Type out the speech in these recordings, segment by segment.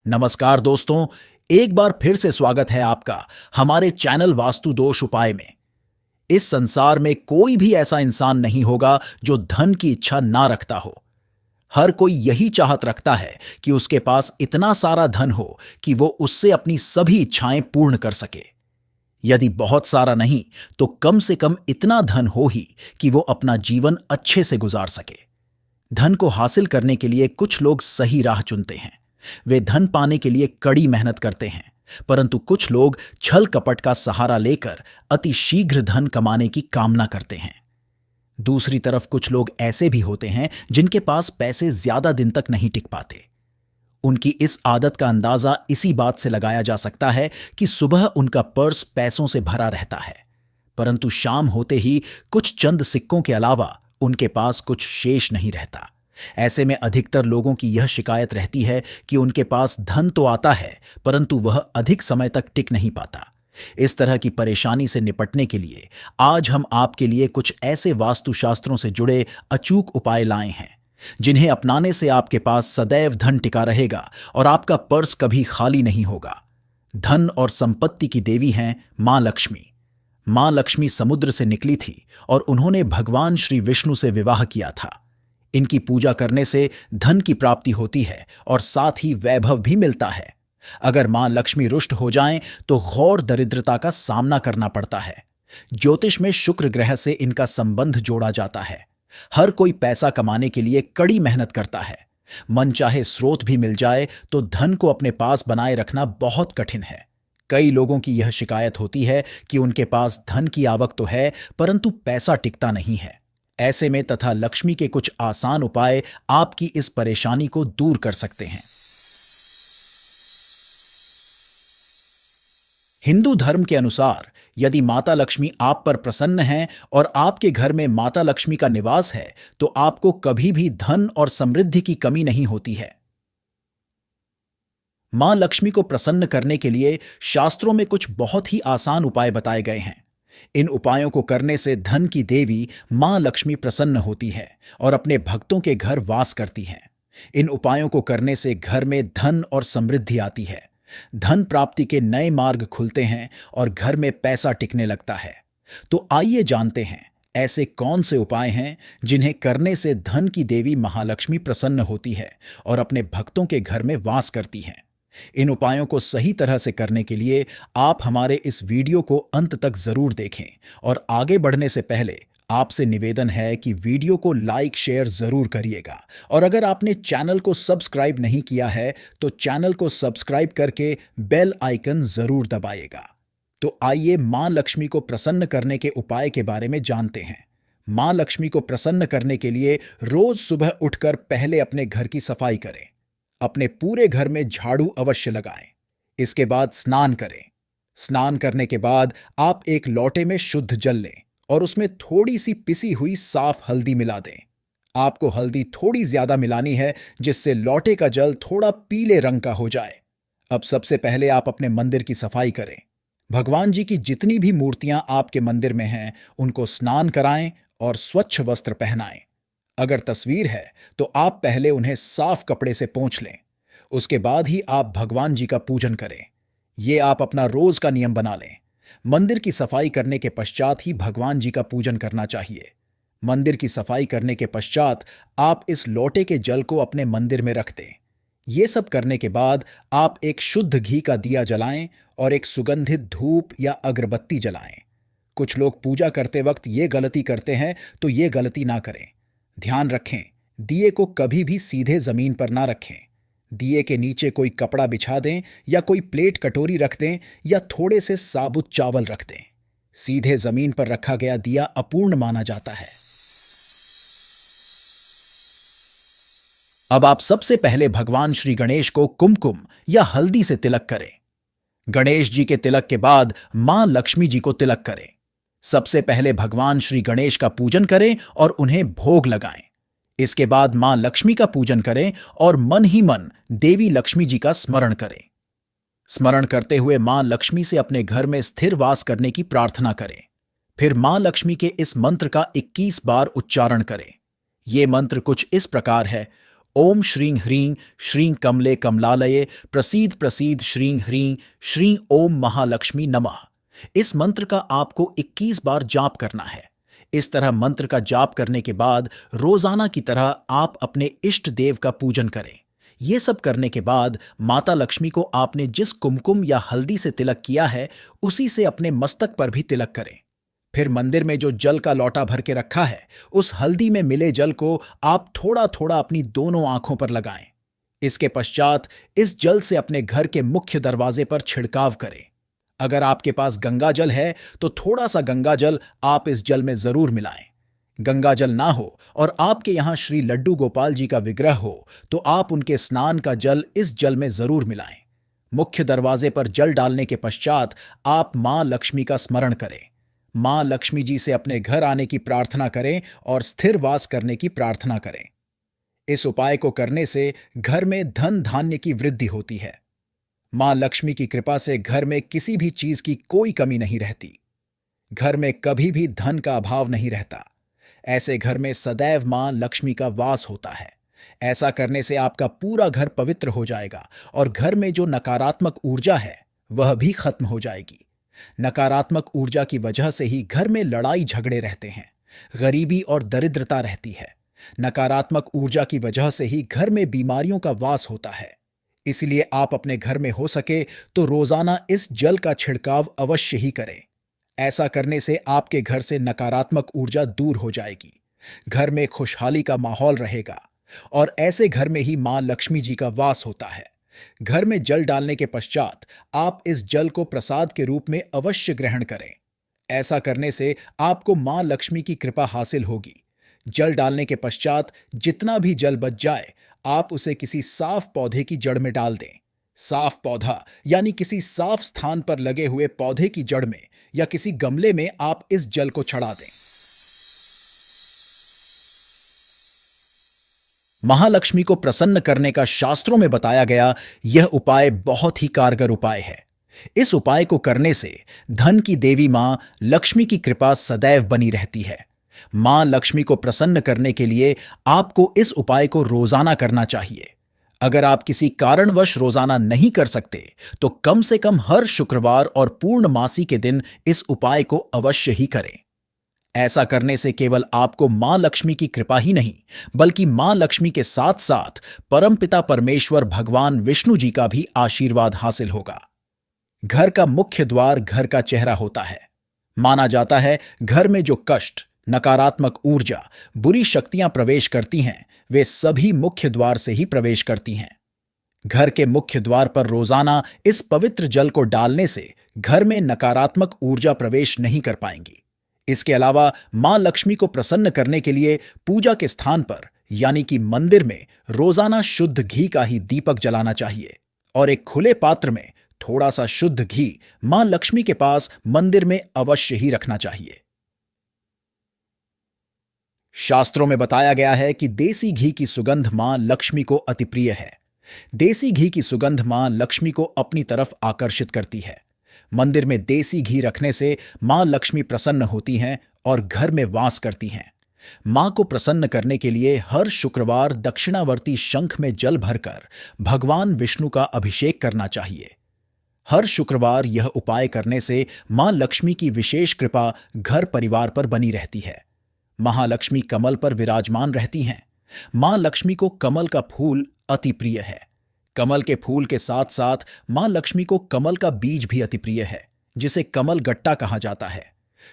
नमस्कार दोस्तों, एक बार फिर से स्वागत है आपका हमारे चैनल वास्तु दोष उपाय में। इस संसार में कोई भी ऐसा इंसान नहीं होगा जो धन की इच्छा ना रखता हो। हर कोई यही चाहत रखता है कि उसके पास इतना सारा धन हो कि वो उससे अपनी सभी इच्छाएं पूर्ण कर सके। यदि बहुत सारा नहीं तो कम से कम इतना धन हो ही कि वो अपना जीवन अच्छे से गुजार सके। धन को हासिल करने के लिए कुछ लोग सही राह चुनते हैं। वे धन पाने के लिए कड़ी मेहनत करते हैं, परंतु कुछ लोग छल कपट का सहारा लेकर अति शीघ्र धन कमाने की कामना करते हैं। दूसरी तरफ कुछ लोग ऐसे भी होते हैं जिनके पास पैसे ज्यादा दिन तक नहीं टिक पाते। उनकी इस आदत का अंदाजा इसी बात से लगाया जा सकता है कि सुबह उनका पर्स पैसों से भरा रहता है, परंतु शाम होते ही कुछ चंद सिक्कों के अलावा उनके पास कुछ शेष नहीं रहता। ऐसे में अधिकतर लोगों की यह शिकायत रहती है कि उनके पास धन तो आता है परंतु वह अधिक समय तक टिक नहीं पाता। इस तरह की परेशानी से निपटने के लिए आज हम आपके लिए कुछ ऐसे वास्तुशास्त्रों से जुड़े अचूक उपाय लाए हैं जिन्हें अपनाने से आपके पास सदैव धन टिका रहेगा और आपका पर्स कभी खाली नहीं होगा। धन और संपत्ति की देवी हैं मां लक्ष्मी। मां लक्ष्मी समुद्र से निकली थी और उन्होंने भगवान श्री विष्णु से विवाह किया था। इनकी पूजा करने से धन की प्राप्ति होती है और साथ ही वैभव भी मिलता है। अगर मां लक्ष्मी रुष्ट हो जाएं तो घोर दरिद्रता का सामना करना पड़ता है। ज्योतिष में शुक्र ग्रह से इनका संबंध जोड़ा जाता है। हर कोई पैसा कमाने के लिए कड़ी मेहनत करता है। मनचाहे स्रोत भी मिल जाए तो धन को अपने पास बनाए रखना बहुत कठिन है। कई लोगों की यह शिकायत होती है कि उनके पास धन की आवक तो है परंतु पैसा टिकता नहीं है। ऐसे में तथा लक्ष्मी के कुछ आसान उपाय आपकी इस परेशानी को दूर कर सकते हैं। हिंदू धर्म के अनुसार यदि माता लक्ष्मी आप पर प्रसन्न हैं और आपके घर में माता लक्ष्मी का निवास है तो आपको कभी भी धन और समृद्धि की कमी नहीं होती है। मां लक्ष्मी को प्रसन्न करने के लिए शास्त्रों में कुछ बहुत ही आसान उपाय बताए गए हैं। इन उपायों को करने से धन की देवी मां लक्ष्मी प्रसन्न होती है और अपने भक्तों के घर वास करती हैं। इन उपायों को करने से घर में धन और समृद्धि आती है। धन प्राप्ति के नए मार्ग खुलते हैं और घर में पैसा टिकने लगता है। तो आइए जानते हैं ऐसे कौन से उपाय हैं जिन्हें करने से धन की देवी महालक्ष्मी प्रसन्न होती है और अपने भक्तों के घर में वास करती हैं। इन उपायों को सही तरह से करने के लिए आप हमारे इस वीडियो को अंत तक जरूर देखें और आगे बढ़ने से पहले आपसे निवेदन है कि वीडियो को लाइक शेयर जरूर करिएगा और अगर आपने चैनल को सब्सक्राइब नहीं किया है तो चैनल को सब्सक्राइब करके बेल आइकन जरूर दबाइएगा। तो आइए मां लक्ष्मी को प्रसन्न करने के उपाय के बारे में जानते हैं। मां लक्ष्मी को प्रसन्न करने के लिए रोज सुबह उठकर पहले अपने घर की सफाई करें। अपने पूरे घर में झाड़ू अवश्य लगाएं। इसके बाद स्नान करें। स्नान करने के बाद आप एक लोटे में शुद्ध जल लें और उसमें थोड़ी सी पिसी हुई साफ हल्दी मिला दें। आपको हल्दी थोड़ी ज्यादा मिलानी है जिससे लोटे का जल थोड़ा पीले रंग का हो जाए। अब सबसे पहले आप अपने मंदिर की सफाई करें। भगवान जी की जितनी भी मूर्तियां आपके मंदिर में हैं उनको स्नान कराएं और स्वच्छ वस्त्र पहनाएं। अगर तस्वीर है तो आप पहले उन्हें साफ कपड़े से पोंछ लें। उसके बाद ही आप भगवान जी का पूजन करें। ये आप अपना रोज का नियम बना लें। मंदिर की सफाई करने के पश्चात ही भगवान जी का पूजन करना चाहिए। मंदिर की सफाई करने के पश्चात आप इस लोटे के जल को अपने मंदिर में रख दें। ये सब करने के बाद आप एक शुद्ध घी का दिया जलाएं और एक सुगंधित धूप या अगरबत्ती जलाएं। कुछ लोग पूजा करते वक्त ये गलती करते हैं तो ये गलती ना करें। ध्यान रखें, दिए को कभी भी सीधे जमीन पर ना रखें। दिए के नीचे कोई कपड़ा बिछा दें या कोई प्लेट कटोरी रख दें या थोड़े से साबुत चावल रख दें। सीधे जमीन पर रखा गया दिया अपूर्ण माना जाता है। अब आप सबसे पहले भगवान श्री गणेश को कुमकुम या हल्दी से तिलक करें। गणेश जी के तिलक के बाद मां लक्ष्मी जी को तिलक करें। सबसे पहले भगवान श्री गणेश का पूजन करें और उन्हें भोग लगाएं। इसके बाद मां लक्ष्मी का पूजन करें और मन ही मन देवी लक्ष्मी जी का स्मरण करें। स्मरण करते हुए मां लक्ष्मी से अपने घर में स्थिर वास करने की प्रार्थना करें। फिर मां लक्ष्मी के इस मंत्र का 21 बार उच्चारण करें। यह मंत्र कुछ इस प्रकार है। ओम श्रीं ह्रीं श्रीं कमले कमलालये प्रसीद प्रसीद श्रीं ह्रीं श्रीं ओम महालक्ष्मी नमः। इस मंत्र का आपको 21 बार जाप करना है। इस तरह मंत्र का जाप करने के बाद रोजाना की तरह आप अपने इष्ट देव का पूजन करें। ये सब करने के बाद माता लक्ष्मी को आपने जिस कुमकुम या हल्दी से तिलक किया है उसी से अपने मस्तक पर भी तिलक करें। फिर मंदिर में जो जल का लौटा भर के रखा है उस हल्दी में मिले जल को आप थोड़ा थोड़ा अपनी दोनों आंखों पर लगाएं। इसके पश्चात इस जल से अपने घर के मुख्य दरवाजे पर छिड़काव करें। अगर आपके पास गंगा जल है तो थोड़ा सा गंगा जल आप इस जल में जरूर मिलाएं। गंगा जल ना हो और आपके यहां श्री लड्डू गोपाल जी का विग्रह हो तो आप उनके स्नान का जल इस जल में जरूर मिलाएं। मुख्य दरवाजे पर जल डालने के पश्चात आप मां लक्ष्मी का स्मरण करें। मां लक्ष्मी जी से अपने घर आने की प्रार्थना करें और स्थिर वास करने की प्रार्थना करें। इस उपाय को करने से घर में धन धान्य की वृद्धि होती है। मां लक्ष्मी की कृपा से घर में किसी भी चीज की कोई कमी नहीं रहती। घर में कभी भी धन का अभाव नहीं रहता। ऐसे घर में सदैव मां लक्ष्मी का वास होता है। ऐसा करने से आपका पूरा घर पवित्र हो जाएगा और घर में जो नकारात्मक ऊर्जा है वह भी खत्म हो जाएगी। नकारात्मक ऊर्जा की वजह से ही घर में लड़ाई झगड़े रहते हैं, गरीबी और दरिद्रता रहती है। नकारात्मक ऊर्जा की वजह से ही घर में बीमारियों का वास होता है। इसलिए आप अपने घर में हो सके तो रोजाना इस जल का छिड़काव अवश्य ही करें। ऐसा करने से आपके घर से नकारात्मक ऊर्जा दूर हो जाएगी। घर में खुशहाली का माहौल रहेगा और ऐसे घर में ही मां लक्ष्मी जी का वास होता है। घर में जल डालने के पश्चात आप इस जल को प्रसाद के रूप में अवश्य ग्रहण करें। ऐसा करने से आपको मां लक्ष्मी की कृपा हासिल होगी। जल डालने के पश्चात जितना भी जल बच जाए आप उसे किसी साफ पौधे की जड़ में डाल दें। साफ पौधा यानी किसी साफ स्थान पर लगे हुए पौधे की जड़ में या किसी गमले में आप इस जल को चढ़ा दें। महालक्ष्मी को प्रसन्न करने का शास्त्रों में बताया गया यह उपाय बहुत ही कारगर उपाय है। इस उपाय को करने से धन की देवी मां लक्ष्मी की कृपा सदैव बनी रहती है। मां लक्ष्मी को प्रसन्न करने के लिए आपको इस उपाय को रोजाना करना चाहिए। अगर आप किसी कारणवश रोजाना नहीं कर सकते तो कम से कम हर शुक्रवार और पूर्णमासी के दिन इस उपाय को अवश्य ही करें। ऐसा करने से केवल आपको मां लक्ष्मी की कृपा ही नहीं बल्कि मां लक्ष्मी के साथ साथ परमपिता परमेश्वर भगवान विष्णु जी का भी आशीर्वाद हासिल होगा। घर का मुख्य द्वार घर का चेहरा होता है। माना जाता है घर में जो कष्ट, नकारात्मक ऊर्जा, बुरी शक्तियां प्रवेश करती हैं वे सभी मुख्य द्वार से ही प्रवेश करती हैं। घर के मुख्य द्वार पर रोजाना इस पवित्र जल को डालने से घर में नकारात्मक ऊर्जा प्रवेश नहीं कर पाएंगी। इसके अलावा मां लक्ष्मी को प्रसन्न करने के लिए पूजा के स्थान पर यानी कि मंदिर में रोजाना शुद्ध घी का ही दीपक जलाना चाहिए और एक खुले पात्र में थोड़ा सा शुद्ध घी मां लक्ष्मी के पास मंदिर में अवश्य ही रखना चाहिए। शास्त्रों में बताया गया है कि देसी घी की सुगंध मां लक्ष्मी को अति प्रिय है। देसी घी की सुगंध मां लक्ष्मी को अपनी तरफ आकर्षित करती है। मंदिर में देसी घी रखने से मां लक्ष्मी प्रसन्न होती हैं और घर में वास करती हैं। मां को प्रसन्न करने के लिए हर शुक्रवार दक्षिणावर्ती शंख में जल भरकर भगवान विष्णु का अभिषेक करना चाहिए। हर शुक्रवार यह उपाय करने से मां लक्ष्मी की विशेष कृपा घर परिवार पर बनी रहती है। महालक्ष्मी कमल पर विराजमान रहती हैं। मां लक्ष्मी को कमल का फूल अति प्रिय है। कमल के फूल के साथ साथ मां लक्ष्मी को कमल का बीज भी अति प्रिय है, जिसे कमल गट्टा कहा जाता है।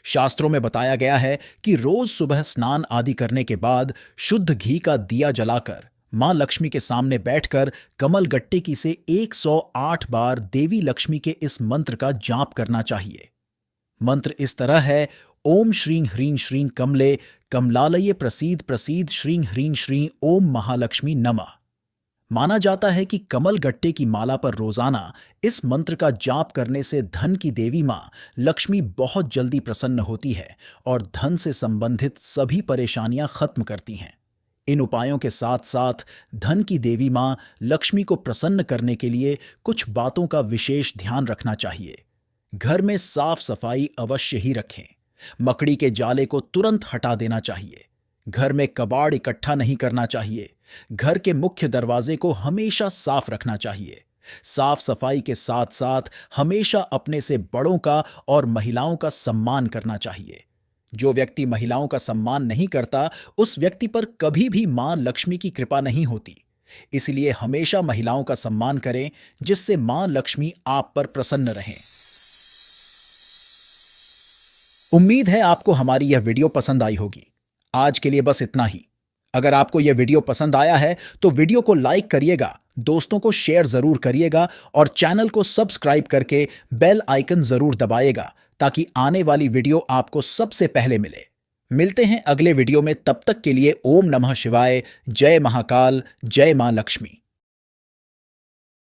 शास्त्रों में बताया गया है कि रोज सुबह स्नान आदि करने के बाद शुद्ध घी का दिया जलाकर मां लक्ष्मी के सामने बैठकर कमल गट्टे की से 108 बार देवी लक्ष्मी के इस मंत्र का जाप करना चाहिए। मंत्र इस तरह है: ओम श्रीं ह्रीं श्रीं कमले कमलालये प्रसीद प्रसीद श्रीं ह्रीं श्रीं ओम महालक्ष्मी नमः। माना जाता है कि कमल गट्टे की माला पर रोजाना इस मंत्र का जाप करने से धन की देवी मां लक्ष्मी बहुत जल्दी प्रसन्न होती है और धन से संबंधित सभी परेशानियां खत्म करती हैं। इन उपायों के साथ साथ धन की देवी मां लक्ष्मी को प्रसन्न करने के लिए कुछ बातों का विशेष ध्यान रखना चाहिए। घर में साफ सफाई अवश्य ही रखें। मकड़ी के जाले को तुरंत हटा देना चाहिए। घर में कबाड़ इकट्ठा नहीं करना चाहिए। घर के मुख्य दरवाजे को हमेशा साफ रखना चाहिए। साफ सफाई के साथ साथ हमेशा अपने से बड़ों का और महिलाओं का सम्मान करना चाहिए। जो व्यक्ति महिलाओं का सम्मान नहीं करता, उस व्यक्ति पर कभी भी मां लक्ष्मी की कृपा नहीं होती। इसलिए हमेशा महिलाओं का सम्मान करें, जिससे मां लक्ष्मी आप पर प्रसन्न रहें। उम्मीद है आपको हमारी यह वीडियो पसंद आई होगी। आज के लिए बस इतना ही। अगर आपको यह वीडियो पसंद आया है तो वीडियो को लाइक करिएगा, दोस्तों को शेयर जरूर करिएगा और चैनल को सब्सक्राइब करके बेल आइकन जरूर दबाइएगा ताकि आने वाली वीडियो आपको सबसे पहले मिले। मिलते हैं अगले वीडियो में, तब तक के लिए ओम नमः शिवाय, जय महाकाल, जय मां लक्ष्मी।